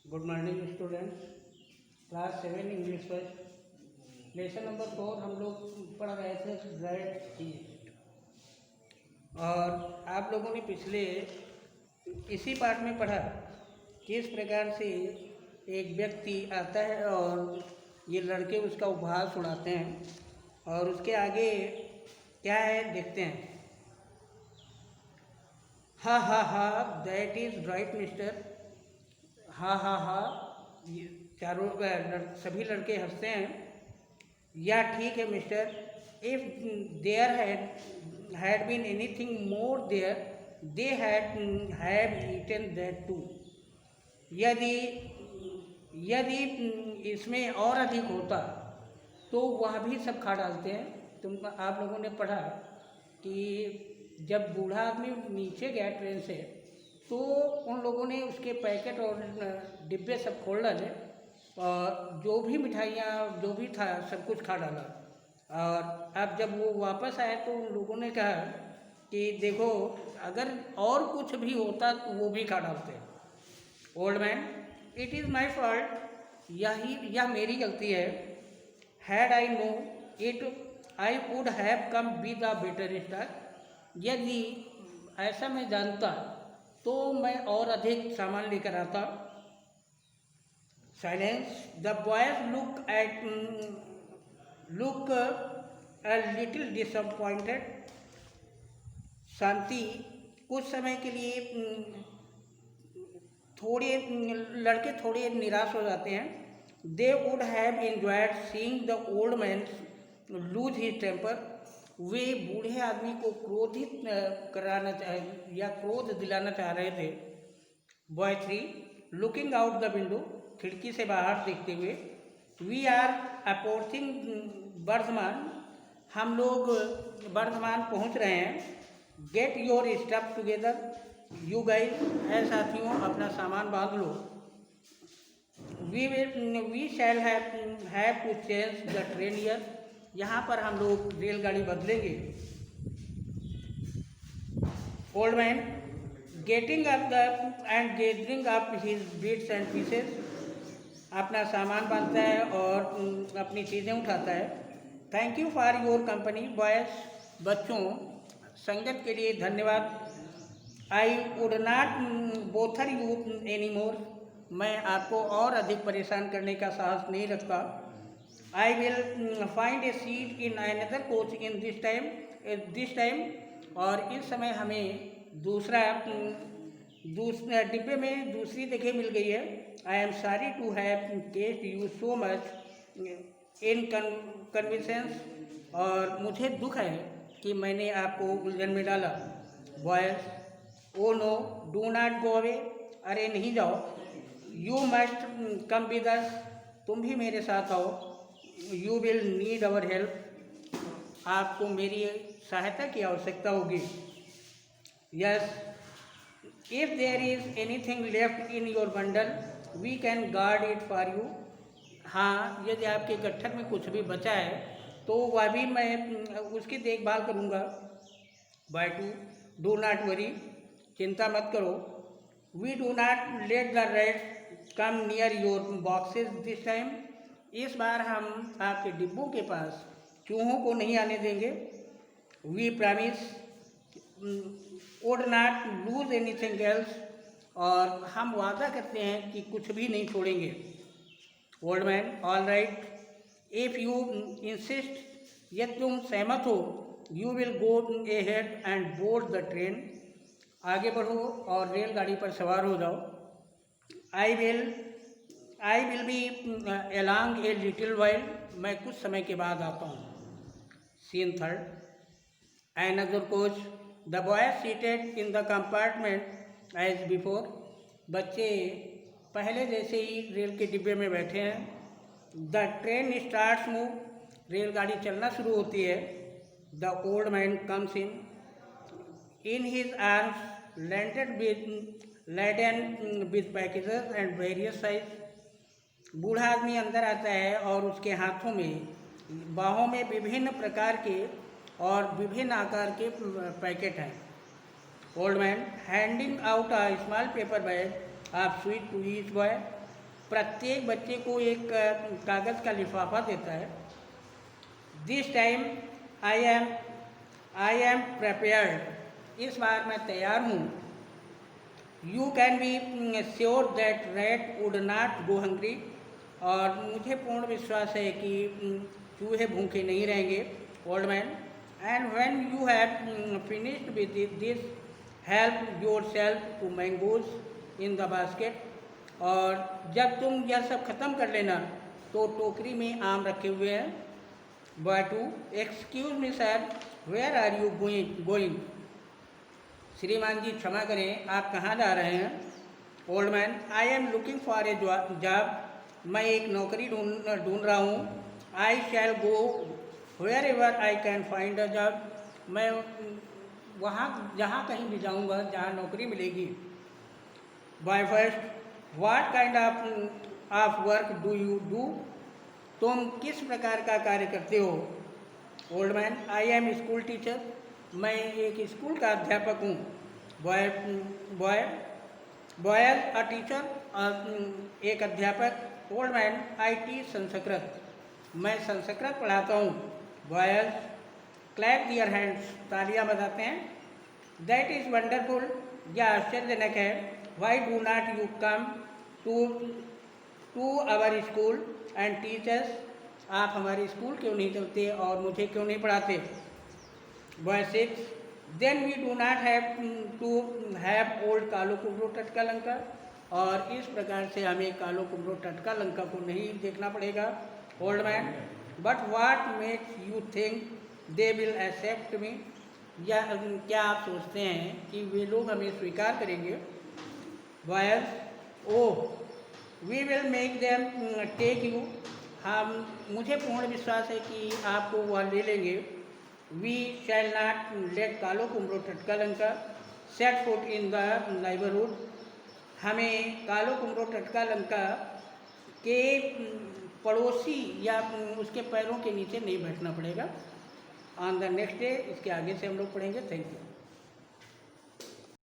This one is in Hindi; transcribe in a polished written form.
Good morning students. Class 7 English first lesson number 4 हम लोग पढ़ रहे थे ग्रेट ईस्ट। और आप लोगों ने पिछले इसी पार्ट में पढ़ा किस प्रकार से एक व्यक्ति आता है और ये लड़के उसका उपहास उड़ाते हैं और उसके आगे क्या है देखते हैं। हा हा हा दैट इज़ राइट मिस्टर। हा हा हा, ये चारों सभी लड़के हंसते हैं। या ठीक है mister, if there had been anything more there they have eaten that too. यदि यदि इसमें और अधिक होता तो वह भी सब खा डालते हैं। आप लोगों ने पढ़ा कि जब बूढ़ा आदमी नीचे गया ट्रेन से तो उन लोगों ने उसके पैकेट और डिब्बे सब खोल डाले और जो भी मिठाइयाँ जो भी था सब कुछ खा डाला। और अब जब वो वापस आए तो उन लोगों ने कहा कि देखो अगर और कुछ भी होता तो वो भी खा डालते। Old man, it is my fault, यह मेरी गलती है। Had I know it I would have come with a better star. यदि ऐसा मैं जानता तो मैं और अधिक सामान लेकर आता। Silence. The boys look a little disappointed. शांति। कुछ समय के लिए लड़के थोड़े निराश हो जाते हैं। They would have enjoyed seeing the old man lose his temper. वे बूढ़े आदमी को क्रोधित कराना या क्रोध दिलाना चाह रहे थे। Boy 3 looking out the window, खिड़की से बाहर देखते हुए। वी आर अप्रोचिंग वर्धमान, हम लोग वर्धमान पहुंच रहे हैं। Get your stuff together you guys, है साथियों अपना सामान बांध लो। We shall have to change the train here, यहाँ पर हम लोग रेलगाड़ी बदलेंगे। Old man getting up and gathering up his bits and pieces, अपना सामान बांधता है और अपनी चीज़ें उठाता है। Thank you for your company boys, बच्चों संगत के लिए धन्यवाद। I would not bother you any more, मैं आपको और अधिक परेशान करने का साहस नहीं रखता। I will find A seat in another coach in this time, और इस समय हमें दूसरा डिब्बे में दूसरी जगह मिल गई है। I am sorry to have caused you so much इन कन्विसेंस, और मुझे दुख है कि मैंने आपको उलझन में डाला। Boys, oh no do not go away, अरे नहीं जाओ। You must come with us, तुम भी मेरे साथ आओ। You will need our help, आपको मेरी सहायता की आवश्यकता होगी। Yes, if there is anything left in your bundle we can guard it for you. हाँ, यदि आपके गट्ठर में कुछ भी बचा है तो वह भी मैं उसकी देखभाल करूँगा। बाय 2 डू नॉट वरी, चिंता मत करो। We do not let the rats come near your boxes this time, इस बार हम आपके डिब्बों के पास चूहों को नहीं आने देंगे। We promise would not lose anything else, और हम वादा करते हैं कि कुछ भी नहीं छोड़ेंगे। Old man, all right, if you insist, यदि तुम सहमत हो, you will go ahead and board the train, आगे बढ़ो और रेलगाड़ी पर सवार हो जाओ। I will be along a little while, मैं कुछ समय के बाद आता हूँ। Scene 3, another coach, the boy seated in the compartment as before, बच्चे पहले जैसे ही रेल के डिब्बे में बैठे हैं। द ट्रेन स्टार्ट्स मूव, रेलगाड़ी चलना शुरू होती है। The old man comes in his arms laden with packages and various size, बूढ़ा आदमी अंदर आता है और उसके हाथों में बाहों में विभिन्न प्रकार के और विभिन्न आकार के पैकेट हैं। Old man handing out a small paper bag of sweet to each boy. प्रत्येक बच्चे को एक कागज़ का लिफाफा देता है। This time I am prepared. इस बार मैं तैयार हूँ। You can be sure that rat would not go hungry. और मुझे पूर्ण विश्वास है कि चूहे भूखे नहीं रहेंगे। Old man and when you have finished with this help your self to mangoes in the basket. और जब तुम यह सब ख़त्म कर लेना तो टोकरी में आम रखे हुए हैं। Boy 2 excuse me sir, where are you going. श्रीमान जी क्षमा करें, आप कहाँ जा रहे हैं। Old man I am looking for a job. मैं एक नौकरी ढूंढ रहा हूँ। I shall go wherever I can find a job. मैं वहाँ जहाँ कहीं भी जाऊँगा जहाँ नौकरी मिलेगी। Boy first what kind of work do you do. तुम किस प्रकार का कार्य करते हो। Old man I M school teacher. मैं एक स्कूल का अध्यापक हूँ। बॉयज अ टीचर एक अध्यापक। Old man I teach Sanskrit. मैं संस्कृत पढ़ाता हूँ। बॉयज क्लैप दियर हैंड्स, तालियां बजाते हैं। दैट इज़ वंडरफुल, यह आश्चर्यजनक है। Why do not you come to our school and teachers. आप हमारे स्कूल क्यों नहीं चलते और मुझे क्यों नहीं पढ़ाते। Boy 6 then we do not have to have old कालो कुमरो टटका लंका। और इस प्रकार से हमें कालो कुमरो टटका लंका को नहीं देखना पड़ेगा। Old man but what makes you think they will accept me. या क्या आप सोचते हैं कि वे लोग हमें स्वीकार करेंगे। Boys oh we will make them take you. हम मुझे पूर्ण विश्वास है कि आपको वह ले लेंगे। वी शैल नॉट लेट कालो कुमरो टटका Lanka set foot in the neighbourhood. हमें कालो कुमरो टटका लंका के पड़ोसी या उसके पैरों के नीचे नहीं बैठना पड़ेगा। ऑन द नेक्स्ट डे इसके आगे से हम लोग पढ़ेंगे। Thank you.